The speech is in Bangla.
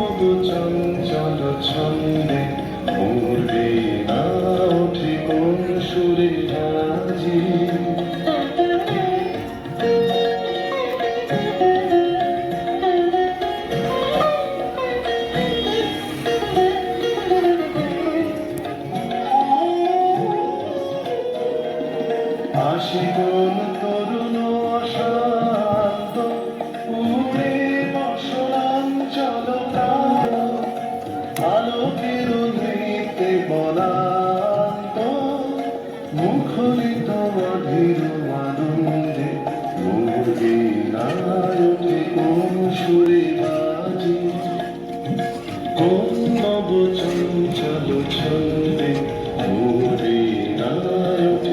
তবু চঞ্চল ছন্দে উড়ে না ওঠে কোন সুরে আজি। আশিগুন তরুণ অশান্ত উড়ে বসনাঞ্চল আলোকের নৃত্যে বলান্ত মুখরিত অধীর আনন্দে মুরগি নায়কে কোন সুরে বাজি। কোন নব চঞ্চল ছন্দে মুরগি নায়ক